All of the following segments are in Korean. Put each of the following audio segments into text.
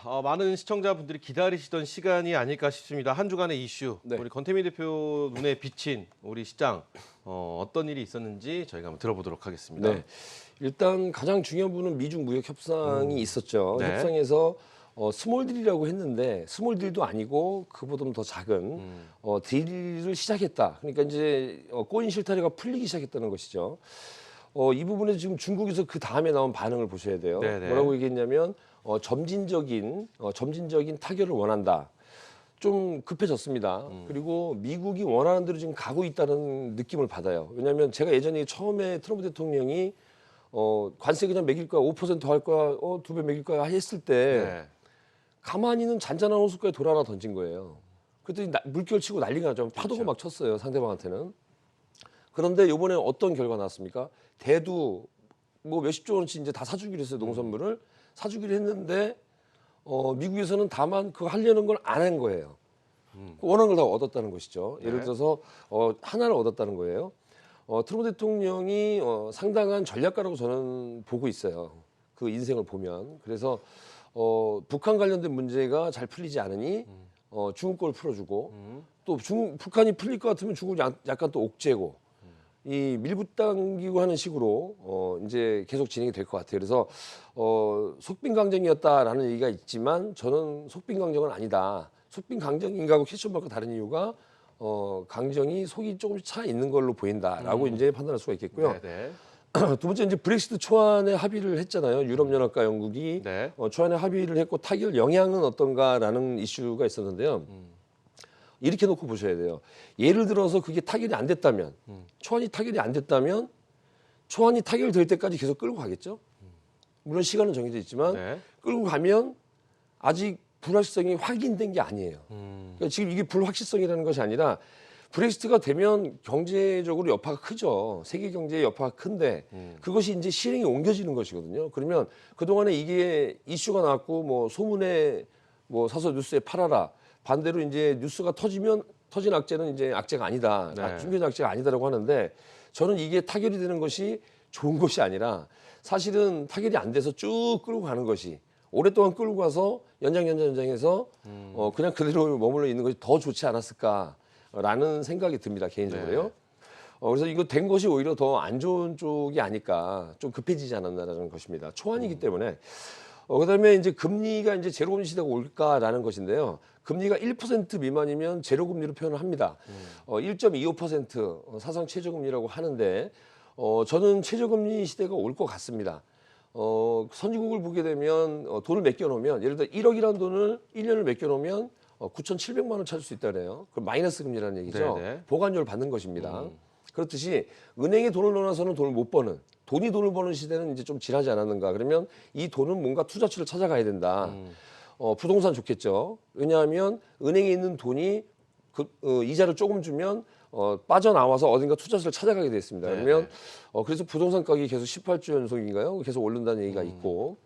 많은 시청자분들이 기다리시던 시간이 아닐까 싶습니다. 한 주간의 이슈, 네. 우리 권태민 대표 눈에 비친 우리 시장 어떤 일이 있었는지 저희가 한번 들어보도록 하겠습니다. 네. 일단 가장 중요한 부분은 미중 무역 협상이 있었죠. 네. 협상에서 스몰딜이라고 했는데 스몰딜도 아니고 그보다 더 작은 딜을 시작했다. 그러니까 이제 꼬인 실타래가 풀리기 시작했다는 것이죠. 이 부분에서 지금 중국에서 그 다음에 나온 반응을 보셔야 돼요. 네네. 뭐라고 얘기했냐면 점진적인 타결을 원한다. 좀 급해졌습니다. 그리고 미국이 원하는 대로 지금 가고 있다는 느낌을 받아요. 왜냐하면 제가 예전에 처음에 트럼프 대통령이 관세 그냥 매길 거야, 5% 할 거야, 2배 매길 거야 했을 때 네. 가만히는 잔잔한 호숫가에 돌 하나 던진 거예요. 그랬더니 물결 치고 난리가 나죠. 파도가 막 쳤어요, 상대방한테는. 그런데 이번에 어떤 결과 나왔습니까? 대두 뭐 몇십조 원씩 이제 다 사주기로 했어요, 농산물을. 사주기로 했는데 미국에서는 다만 그거 하려는 걸 안 한 거예요. 원하는 걸 다 얻었다는 것이죠. 네. 예를 들어서 하나를 얻었다는 거예요. 트럼프 대통령이 상당한 전략가라고 저는 보고 있어요. 그 인생을 보면. 그래서 북한 관련된 문제가 잘 풀리지 않으니 중국 걸 풀어주고 또 북한이 풀릴 것 같으면 중국이 약간 또 옥죄고 이 밀고 당기고 하는 식으로 이제 계속 진행이 될 것 같아요. 그래서 속빈강정이었다라는 얘기가 있지만 저는 속빈강정은 아니다. 속빈강정인가하고 퀘스천마크가 다른 이유가 강정이 속이 조금씩 차 있는 걸로 보인다라고 이제 판단할 수가 있겠고요. 네네. 두 번째 이제 브렉시트 초안에 합의를 했잖아요. 유럽연합과 영국이 네. 초안에 합의를 했고 타결 영향은 어떤가라는 이슈가 있었는데요. 이렇게 놓고 보셔야 돼요. 예를 들어서 그게 타결이 안 됐다면, 초안이 타결이 안 됐다면 초안이 타결될 때까지 계속 끌고 가겠죠. 물론 시간은 정해져 있지만 네. 끌고 가면 아직 불확실성이 확인된 게 아니에요. 그러니까 지금 이게 불확실성이라는 것이 아니라 브렉시트가 되면 경제적으로 여파가 크죠. 세계 경제의 여파가 큰데 그것이 이제 실행에 옮겨지는 것이거든요. 그러면 그동안에 이게 이슈가 나왔고 뭐 소문에 뭐 사서 뉴스에 팔아라. 반대로 이제 뉴스가 터지면 터진 악재는 이제 악재가 아니다. 네. 숨겨진 악재가 아니다라고 하는데 저는 이게 타결이 되는 것이 좋은 것이 아니라 사실은 타결이 안 돼서 쭉 끌고 가는 것이 오랫동안 끌고 가서 연장해서 그냥 그대로 머물러 있는 것이 더 좋지 않았을까라는 생각이 듭니다. 개인적으로요. 네. 그래서 이거 된 것이 오히려 더 안 좋은 쪽이 아닐까, 좀 급해지지 않았나라는 것입니다. 초안이기 때문에. 그다음에 이제 금리가 이제 제로금리 시대가 올까라는 것인데요. 금리가 1% 미만이면 제로금리로 표현을 합니다. 1.25% 사상 최저금리라고 하는데 저는 최저금리 시대가 올 것 같습니다. 선진국을 보게 되면 돈을 맡겨놓으면 예를 들어 1억이라는 돈을 1년을 맡겨놓으면 9,700만 원 찾을 수 있다네요. 그 마이너스 금리라는 얘기죠. 네네. 보관료를 받는 것입니다. 그렇듯이 은행에 돈을 넣어놔서는 돈을 못 버는 돈이 돈을 버는 시대는 이제 좀 지나지 않았는가. 그러면 이 돈은 뭔가 투자처를 찾아가야 된다. 부동산 좋겠죠. 왜냐하면 은행에 있는 돈이 이자를 조금 주면 빠져나와서 어딘가 투자처를 찾아가게 됐습니다. 네네. 그러면 그래서 부동산 가격이 계속 18주 연속인가요? 계속 오른다는 얘기가 있고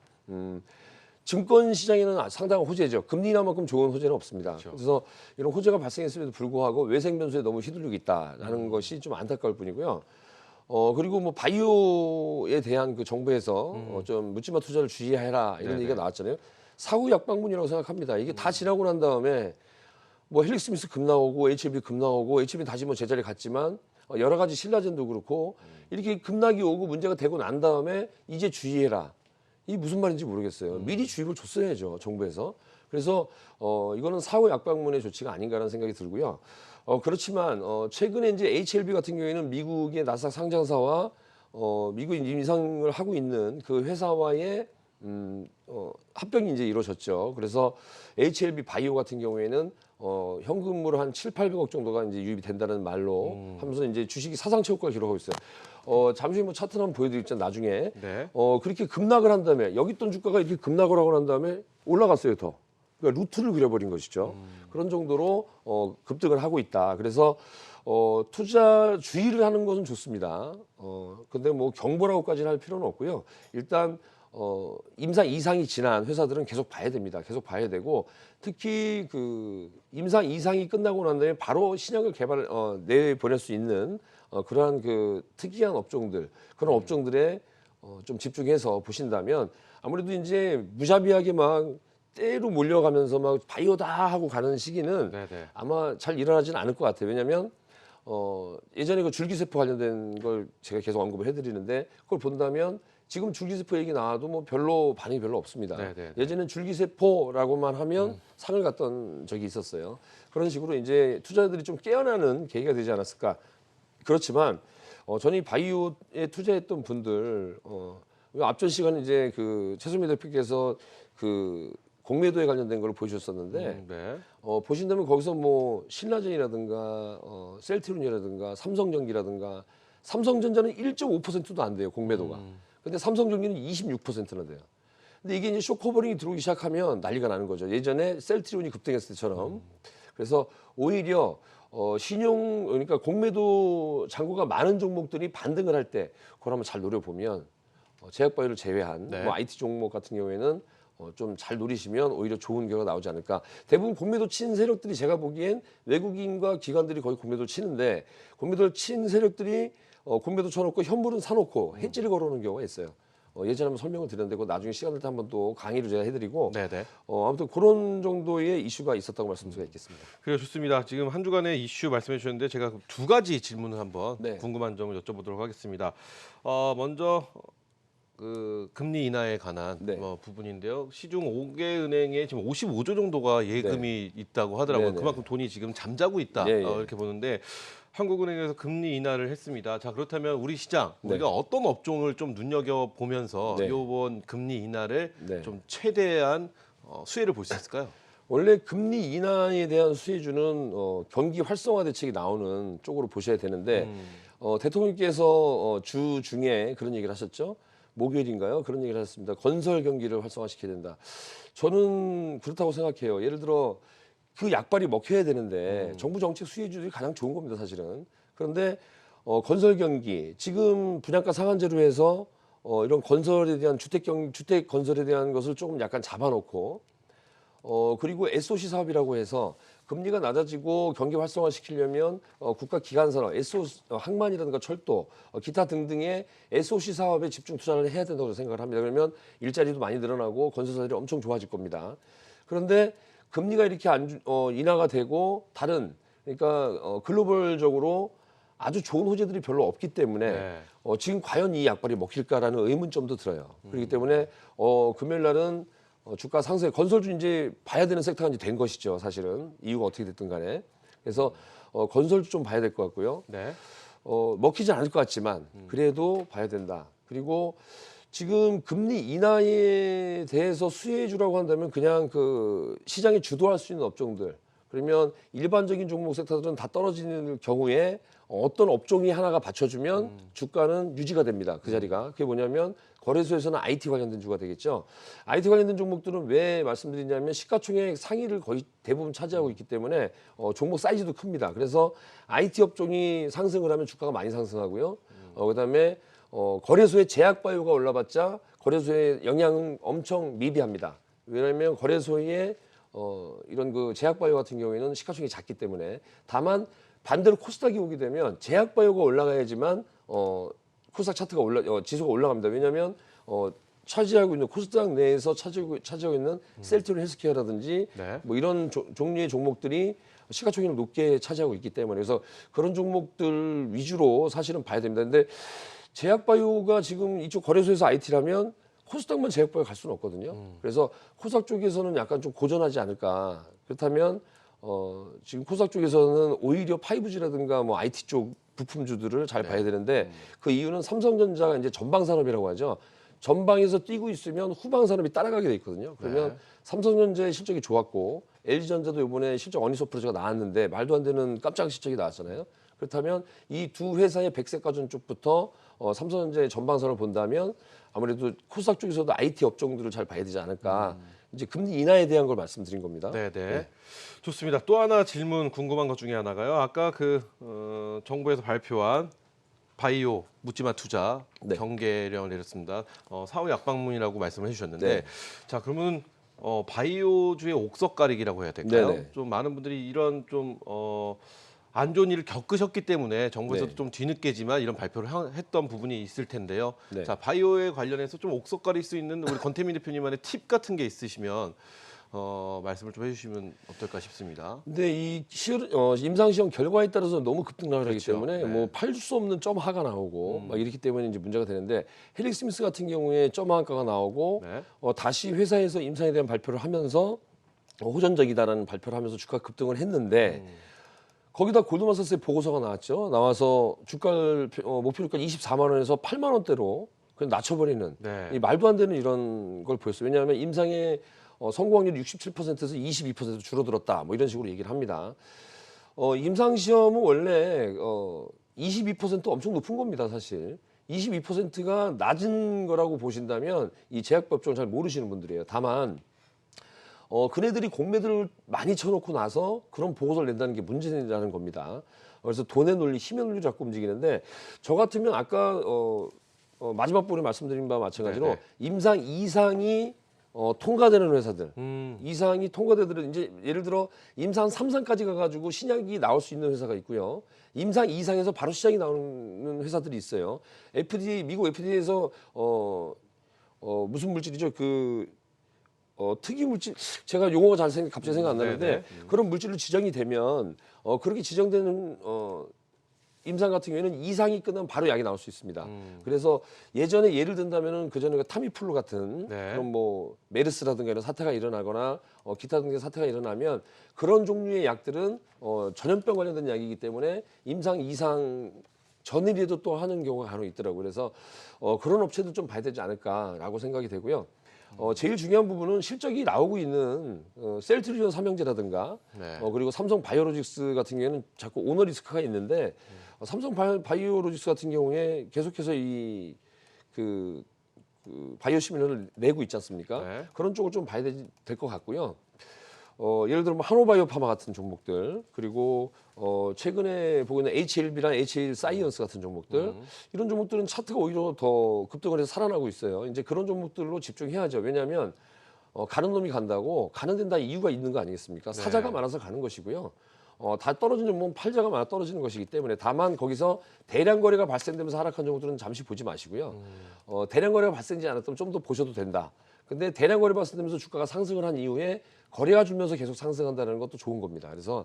증권 시장에는 상당한 호재죠. 금리나만큼 좋은 호재는 없습니다. 그렇죠. 그래서 이런 호재가 발생했음에도 불구하고 외생 변수에 너무 휘둘리고 있다라는 것이 좀 안타까울 뿐이고요. 그리고 뭐 바이오에 대한 그 정부에서 좀 묻지마 투자를 주의해라 이런 네네. 얘기가 나왔잖아요. 사후 약방문이라고 생각합니다. 이게 다 지나고 난 다음에 뭐 헬릭 스미스 급 나오고 HLB 급 나오고 HLB 다시 뭐 제자리 갔지만 여러 가지 신라젠도 그렇고 이렇게 급락이 오고 문제가 되고 난 다음에 이제 주의해라. 이게 무슨 말인지 모르겠어요. 미리 주의를 줬어야죠, 정부에서. 그래서 이거는 사후 약방문의 조치가 아닌가라는 생각이 들고요. 그렇지만 최근에 이제 HLB 같은 경우에는 미국의 나스닥 상장사와 미국 임상을 하고 있는 그 회사와의 합병이 이제 이루어졌죠. 그래서 HLB 바이오 같은 경우에는 현금으로 한 700~800억 정도가 이제 유입이 된다는 말로 하면서 이제 주식이 사상 최고가를 기록하고 있어요. 잠시 뭐 차트 한번 보여드릴게요. 나중에. 네. 그렇게 급락을 한 다음에 여기 있던 주가가 이렇게 급락을 하고 난 다음에 올라갔어요, 더. 그러니까 루트를 그려버린 것이죠. 그런 정도로 급등을 하고 있다. 그래서 투자 주의를 하는 것은 좋습니다. 근데 뭐 경보라고까지는 할 필요는 없고요. 일단 임상 이상이 지난 회사들은 계속 봐야 됩니다. 계속 봐야 되고 특히 그 임상 이상이 끝나고 난 다음에 바로 신약을 내보낼 수 있는 그러한 그 특이한 업종들 그런 업종들에 좀 집중해서 보신다면 아무래도 이제 무자비하게 막 때로 몰려가면서 막 바이오다 하고 가는 시기는 네네. 아마 잘 일어나지는 않을 것 같아요. 왜냐하면 예전에 그 줄기세포 관련된 걸 제가 계속 언급을 해드리는데 그걸 본다면 지금 줄기세포 얘기 나와도 뭐 별로 반응이 별로 없습니다. 네네네. 예전엔 줄기세포라고만 하면 상을 갔던 적이 있었어요. 그런 식으로 이제 투자자들이 좀 깨어나는 계기가 되지 않았을까. 그렇지만 저는 이 바이오에 투자했던 분들 앞전 시간에 이제 그 최수미 대표께서 그 공매도에 관련된 걸 보여주셨었는데 네. 보신다면 거기서 뭐 신라젠이라든가 셀트리온이라든가 삼성전기라든가 삼성전자는 1.5%도 안 돼요 공매도가. 근데 삼성전기는 26%나 돼요. 근데 이게 이제 쇼커버링이 들어오기 시작하면 난리가 나는 거죠. 예전에 셀트리온이 급등했을 때처럼. 그래서 오히려 신용 그러니까 공매도 잔고가 많은 종목들이 반등을 할 때 그걸 한번 잘 노려보면 제약바이오를 제외한 네. 뭐 IT 종목 같은 경우에는 좀 잘 노리시면 오히려 좋은 결과가 나오지 않을까. 대부분 공매도 친 세력들이 제가 보기엔 외국인과 기관들이 거의 공매도 치는데 공매도를 친 세력들이 공매도 쳐놓고 현물은 사놓고 해지를 걸어오는 경우가 있어요. 예전에 한번 설명을 드렸는데 그 나중에 시간 될 때 한번 또 강의를 제가 해드리고 네네. 아무튼 그런 정도의 이슈가 있었다고 말씀드릴 수가 있겠습니다. 그래요, 좋습니다. 지금 한 주간의 이슈 말씀해 주셨는데 제가 두 가지 질문을 한번 네. 궁금한 점을 여쭤보도록 하겠습니다. 먼저 그 금리 인하에 관한 네. 부분인데요. 시중 5개 은행에 지금 55조 정도가 예금이 있다고 하더라고요. 네네. 그만큼 돈이 지금 잠자고 있다. 예, 예. 이렇게 보는데 한국은행에서 금리 인하를 했습니다. 자, 그렇다면 우리 시장 네. 우리가 어떤 업종을 좀 눈여겨 보면서 네. 이번 금리 인하를 네. 좀 최대한 수혜를 볼 수 있을까요? 원래 금리 인하에 대한 수혜주는 경기 활성화 대책이 나오는 쪽으로 보셔야 되는데 대통령께서 주 중에 그런 얘기를 하셨죠. 목요일인가요? 그런 얘기를 하셨습니다. 건설 경기를 활성화시켜야 된다. 저는 그렇다고 생각해요. 예를 들어 그 약발이 먹혀야 되는데 정부 정책 수혜주들이 가장 좋은 겁니다, 사실은. 그런데 건설 경기 지금 분양가 상한제로 해서 이런 건설에 대한 주택 건설에 대한 것을 조금 약간 잡아놓고 그리고 SOC 사업이라고 해서 금리가 낮아지고 경기 활성화 시키려면 국가 기관 산업, 항만이라든가 철도, 기타 등등의 SOC 사업에 집중 투자를 해야 된다고 생각을 합니다. 그러면 일자리도 많이 늘어나고 건설사들이 엄청 좋아질 겁니다. 그런데 금리가 이렇게 인하가 되고 다른 그러니까 글로벌적으로 아주 좋은 호재들이 별로 없기 때문에 네. 지금 과연 이 약발이 먹힐까라는 의문점도 들어요. 그렇기 때문에 금요일 날은 주가 상승, 건설주 이제 봐야 되는 섹터가 이제 된 것이죠, 사실은. 이유가 어떻게 됐든 간에. 그래서 건설주 좀 봐야 될 것 같고요. 네. 먹히지 않을 것 같지만 그래도 봐야 된다. 그리고 지금 금리 인하에 대해서 수혜주라고 한다면 그냥 그 시장이 주도할 수 있는 업종들. 그러면 일반적인 종목 섹터들은 다 떨어지는 경우에 어떤 업종이 하나가 받쳐주면 주가는 유지가 됩니다. 그 자리가. 그게 뭐냐면 거래소에서는 IT 관련된 주가 되겠죠. IT 관련된 종목들은 왜 말씀드리냐면 시가총액 상위를 거의 대부분 차지하고 있기 때문에 종목 사이즈도 큽니다. 그래서 IT 업종이 상승을 하면 주가가 많이 상승하고요. 그다음에 거래소의 제약바이오가 올라봤자 거래소의 영향은 엄청 미비합니다. 왜냐하면 거래소의 이런 그 제약바이오 같은 경우에는 시가총액이 작기 때문에 다만 반대로 코스닥이 오게 되면 제약바이오가 올라가야지만 코스닥 차트가 지수가 올라갑니다. 왜냐하면 차지하고 있는 코스닥 내에서 차지하고 있는 셀트리온 헬스케어라든지 네. 뭐 이런 종류의 종목들이 시가총액을 높게 차지하고 있기 때문에 그래서 그런 종목들 위주로 사실은 봐야 됩니다. 근데 제약바이오가 지금 이쪽 거래소에서 IT라면 코스닥만 제약바이오 갈 수는 없거든요. 그래서 코스닥 쪽에서는 약간 좀 고전하지 않을까. 그렇다면 지금 코스닥 쪽에서는 오히려 5G라든가 뭐 IT 쪽 부품주들을 잘 봐야 되는데 그 이유는 삼성전자가 이제 전방산업이라고 하죠. 전방에서 뛰고 있으면 후방산업이 따라가게 돼 있거든요. 그러면 네. 삼성전자의 실적이 좋았고 LG전자도 이번에 실적 어닝서 프로젝트가 나왔는데 말도 안 되는 깜짝 실적이 나왔잖아요. 그렇다면 이 두 회사의 백색가전 쪽부터 삼성전자의 전방산업을 본다면 아무래도 코스닥 쪽에서도 IT 업종들을 잘 봐야 되지 않을까. 이제 금리 인하에 대한 걸 말씀드린 겁니다. 네. 좋습니다. 또 하나 질문 궁금한 것 중에 하나가요. 아까 그 정부에서 발표한 바이오 묻지마 투자 네. 경계령을 내렸습니다. 사후 약방문이라고 말씀을 해주셨는데, 네. 자 그러면 바이오주의 옥석 가리기라고 해야 될까요? 네네. 좀 많은 분들이 이런 좀 안 좋은 일을 겪으셨기 때문에 정부에서도 네. 좀 뒤늦게지만 이런 발표를 했던 부분이 있을 텐데요. 네. 자 바이오에 관련해서 좀 옥석 가릴 수 있는 우리 권태민 대표님만의 팁 같은 게 있으시면 말씀을 좀 해주시면 어떨까 싶습니다. 근데 이 임상시험 결과에 따라서 너무 급등락을 하기 그렇죠. 때문에 네. 뭐 팔 수 없는 점 하가 나오고 막 이렇기 때문에 이제 문제가 되는데 헬릭 스미스 같은 경우에 점 하가가 나오고 네. 다시 회사에서 임상에 대한 발표를 하면서 호전적이다라는 발표를 하면서 주가 급등을 했는데 거기다 골드만삭스의 보고서가 나왔죠. 나와서 주가를 목표 주가 24만 원에서 8만 원대로 그냥 낮춰버리는 네. 이 말도 안 되는 이런 걸 보였어요. 왜냐하면 임상의 성공확률이 67%에서 22% 줄어들었다. 뭐 이런 식으로 얘기를 합니다. 임상 시험은 원래 22% 엄청 높은 겁니다, 사실. 22%가 낮은 거라고 보신다면 이 제약법적으로 잘 모르시는 분들이에요. 다만 그네들이 공매들을 많이 쳐놓고 나서 그런 보고서를 낸다는 게 문제라는 겁니다. 그래서 돈의 논리, 힘의 논리를 자꾸 움직이는데 저 같으면 아까 마지막 부분에 말씀드린 바와 마찬가지로 네네. 임상 이상이 통과되는 회사들, 이상이 통과되들은 이제 예를 들어 임상 3상까지 가가지고 신약이 나올 수 있는 회사가 있고요. 임상 2상에서 바로 시작이 나오는 회사들이 있어요. FDA, 미국 FDA에서 무슨 물질이죠? 특이 물질, 제가 용어가 갑자기 생각 안 나는데 네네. 그런 물질로 지정이 되면 그렇게 지정되는 임상 같은 경우에는 이상이 끝나면 바로 약이 나올 수 있습니다. 그래서 예전에 예를 든다면은 그 전에 타미플루 같은 네. 그런 뭐 메르스라든가 이런 사태가 일어나거나 기타 등의 사태가 일어나면 그런 종류의 약들은 전염병 관련된 약이기 때문에 임상 이상 전일에도 또 하는 경우가 간혹 있더라고요. 그래서 그런 업체도 좀 봐야 되지 않을까라고 생각이 되고요. 제일 중요한 부분은 실적이 나오고 있는 셀트리온 삼형제라든가 네. 그리고 삼성 바이오로직스 같은 경우에는 자꾸 오너 리스크가 있는데 삼성 바이오로직스 같은 경우에 계속해서 그 바이오 시밀러를 내고 있지 않습니까? 네. 그런 쪽을 좀 봐야 될 것 같고요. 예를 들어 뭐 한호바이오파마 같은 종목들 그리고 최근에 보고 있는 HLB랑 HL 사이언스 같은 종목들 이런 종목들은 차트가 오히려 더 급등을 해서 살아나고 있어요. 이제 그런 종목들로 집중해야죠. 왜냐하면 가는 놈이 간다고 가는 데는 다 이유가 있는 거 아니겠습니까? 사자가 많아서 가는 것이고요. 다 떨어진 종목은 팔자가 많아 떨어지는 것이기 때문에 다만 거기서 대량 거래가 발생되면서 하락한 종목들은 잠시 보지 마시고요. 대량 거래가 발생되지 않았다면 좀 더 보셔도 된다. 근데 대량 거래 발생되면서 주가가 상승을 한 이후에 거래가 줄면서 계속 상승한다는 것도 좋은 겁니다. 그래서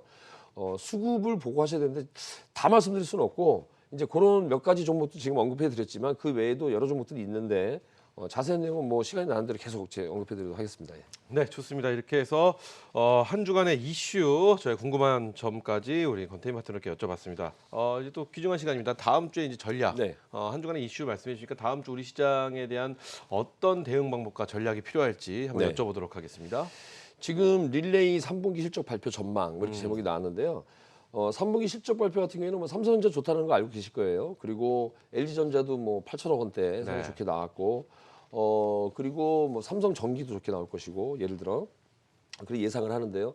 수급을 보고 하셔야 되는데 다 말씀드릴 수는 없고 이제 그런 몇 가지 종목도 지금 언급해 드렸지만 그 외에도 여러 종목들이 있는데 자세한 내용은 뭐 시간이 나는 대로 계속 언급해 드리도록 하겠습니다. 예. 네, 좋습니다. 이렇게 해서 한 주간의 이슈, 저희 궁금한 점까지 우리 건태인 파트너께 여쭤봤습니다. 이제 또 귀중한 시간입니다. 다음 주에 이제 전략, 네. 한 주간의 이슈 말씀해 주시니까 다음 주 우리 시장에 대한 어떤 대응 방법과 전략이 필요할지 한번 네. 여쭤보도록 하겠습니다. 지금 릴레이 3분기 실적 발표 전망 뭐 이렇게 제목이 나왔는데요. 3분기 실적 발표 같은 경우에는 뭐 삼성전자 좋다는 거 알고 계실 거예요. 그리고 LG전자도 뭐 8천억 원대 상당히 네. 좋게 나왔고 그리고 뭐 삼성전기도 좋게 나올 것이고 예를 들어 그렇게 예상을 하는데요.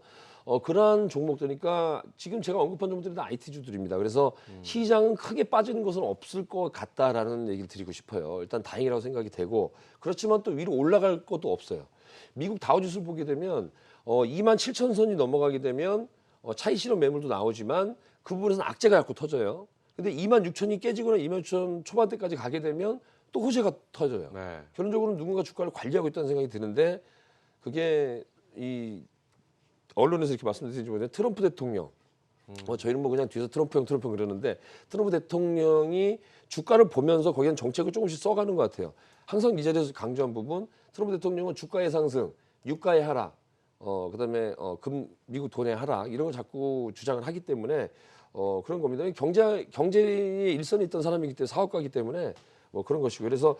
그러한 종목들이니까 지금 제가 언급한 종목들이 다 IT주들입니다. 그래서 시장은 크게 빠지는 것은 없을 것 같다라는 얘기를 드리고 싶어요. 일단 다행이라고 생각이 되고 그렇지만 또 위로 올라갈 것도 없어요. 미국 다우지수를 보게 되면 27,000선이 넘어가게 되면 차익 실현 매물도 나오지만 그 부분에서는 악재가 자꾸 터져요. 근데 26,000이 깨지거나 26,000 초반대까지 가게 되면 또 호재가 터져요. 네. 결론적으로는 누군가 주가를 관리하고 있다는 생각이 드는데 그게 이 언론에서 이렇게 말씀드리지 못해 트럼프 대통령 저희는 뭐 그냥 뒤에서 트럼프 형 그러는데 트럼프 대통령이 주가를 보면서 거기는 정책을 조금씩 써가는 것 같아요. 항상 이 자리에서 강조한 부분 트럼프 대통령은 주가의 상승, 유가의 하락, 그다음에 미국 돈의 하락 이런 걸 자꾸 주장을 하기 때문에 그런 겁니다. 경제의 일선에 있던 사람이기 때문에 사업가이기 때문에 뭐 그런 것이고 그래서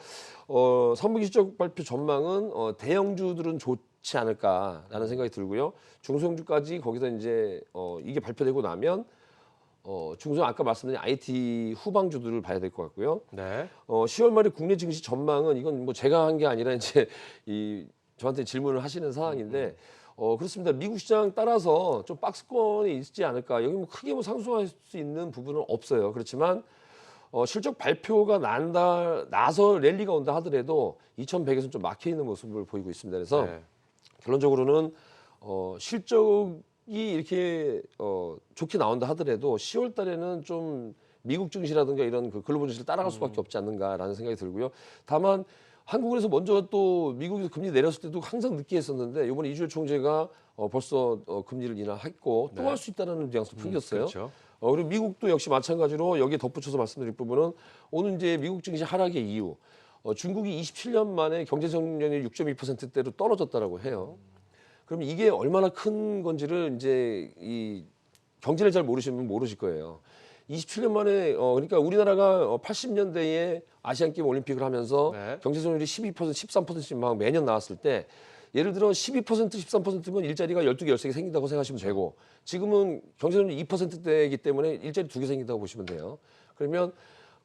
3분기 실적 발표 전망은 대형주들은 좋지 않을까라는 생각이 들고요. 중소형주까지 거기서 이제 이게 발표되고 나면 중소형 아까 말씀드린 IT 후방주들을 봐야 될 것 같고요. 네. 10월 말에 국내 증시 전망은 이건 뭐 제가 한 게 아니라 이제 저한테 질문을 하시는 상황인데 그렇습니다. 미국 시장 따라서 좀 박스권이 있지 않을까. 여기 뭐 크게 뭐 상승할 수 있는 부분은 없어요. 그렇지만 실적 발표가 나서 랠리가 온다 하더라도 2,100에서는 좀 막혀 있는 모습을 보이고 있습니다. 그래서 네. 결론적으로는 실적이 이렇게 좋게 나온다 하더라도 10월 달에는 좀 미국 증시라든가 이런 그 글로벌 증시를 따라갈 수밖에 없지 않는가라는 생각이 들고요. 다만 한국에서 먼저 또 미국에서 금리 내렸을 때도 항상 느끼했었는데 이번에 이주열 총재가 벌써 금리를 인하했고 또 네. 할 수 있다는 뉘앙스 풍겼어요. 그렇죠. 그리고 미국도 역시 마찬가지로 여기에 덧붙여서 말씀드릴 부분은 오늘 이제 미국 증시 하락의 이유, 중국이 27년 만에 경제 성장률이 6.2%대로 떨어졌다라고 해요. 그럼 이게 얼마나 큰 건지를 이제 이 경제를 잘 모르시는 분 모르실 거예요. 27년 만에 그러니까 우리나라가 80년대에 아시안 게임 올림픽을 하면서 네. 경제 성장률이 12%, 13%씩 막 매년 나왔을 때 예를 들어 12%, 13%면 일자리가 12개, 13개 생긴다고 생각하시면 되고 지금은 경제 성장률이 2%대이기 때문에 일자리 2개 생긴다고 보시면 돼요. 그러면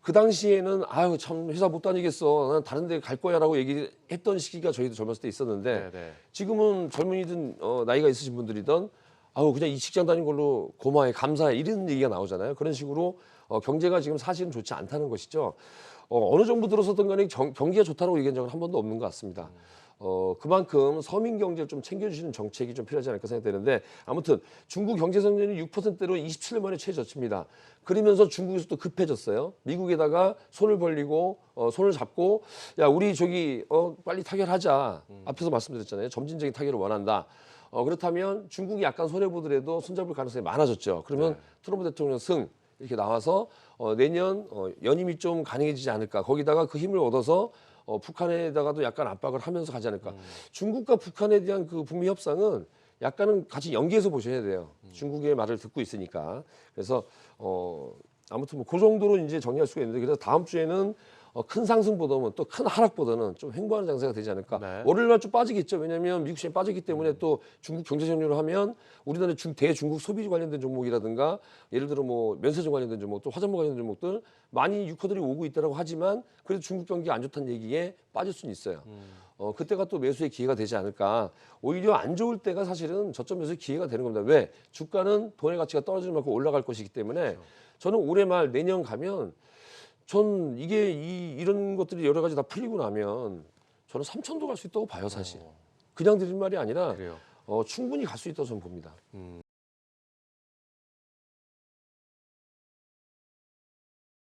그 당시에는 아유 참 회사 못 다니겠어. 난 다른 데 갈 거야라고 얘기했던 시기가 저희도 젊었을 때 있었는데 네, 네. 지금은 젊은이든 나이가 있으신 분들이든 아우 그냥 이 직장 다닌 걸로 고마해 감사해 이런 얘기가 나오잖아요. 그런 식으로 경제가 지금 사실은 좋지 않다는 것이죠. 어느 정부 들어서든 간에 경기가 좋다고 얘기한 적은 한 번도 없는 것 같습니다. 그만큼 서민 경제를 좀 챙겨주시는 정책이 좀 필요하지 않을까 생각되는데 아무튼 중국 경제 성장률이 6%로 27년 만에 최저치입니다. 그러면서 중국에서 또 급해졌어요. 미국에다가 손을 벌리고 손을 잡고 야 우리 저기 빨리 타결하자. 앞에서 말씀드렸잖아요. 점진적인 타결을 원한다. 그렇다면 중국이 약간 손해 보더라도 손잡을 가능성이 많아졌죠. 그러면 트럼프 대통령 승 이렇게 나와서 내년 연임이 좀 가능해지지 않을까. 거기다가 그 힘을 얻어서 북한에다가도 약간 압박을 하면서 가지 않을까. 중국과 북한에 대한 그 북미 협상은 약간은 같이 연계해서 보셔야 돼요. 중국의 말을 듣고 있으니까. 그래서 아무튼 뭐 그 정도로 이제 정리할 수가 있는데 그래서 다음 주에는 큰 상승보다는 또 큰 하락보다는 좀 횡보하는 장세가 되지 않을까. 네. 월요일날 좀 빠지겠죠. 왜냐하면 미국 시장이 빠지기 때문에 또 중국 경제 정리를 하면 우리나라 대중국 소비 관련된 종목이라든가 예를 들어 뭐 면세점 관련된 종목 또 화장품 관련된 종목들 많이 유커들이 오고 있다고 하지만 그래도 중국 경기가 안 좋다는 얘기에 빠질 수는 있어요. 그때가 또 매수의 기회가 되지 않을까. 오히려 안 좋을 때가 사실은 저점 매수의 기회가 되는 겁니다. 왜? 주가는 돈의 가치가 떨어지는 만큼 올라갈 것이기 때문에 저는 올해 말 내년 가면 전 이게 이런 것들이 여러 가지 다 풀리고 나면 저는 3천도 갈 수 있다고 봐요, 사실. 그냥 드린 말이 아니라 그래요. 충분히 갈 수 있다고 저는 봅니다.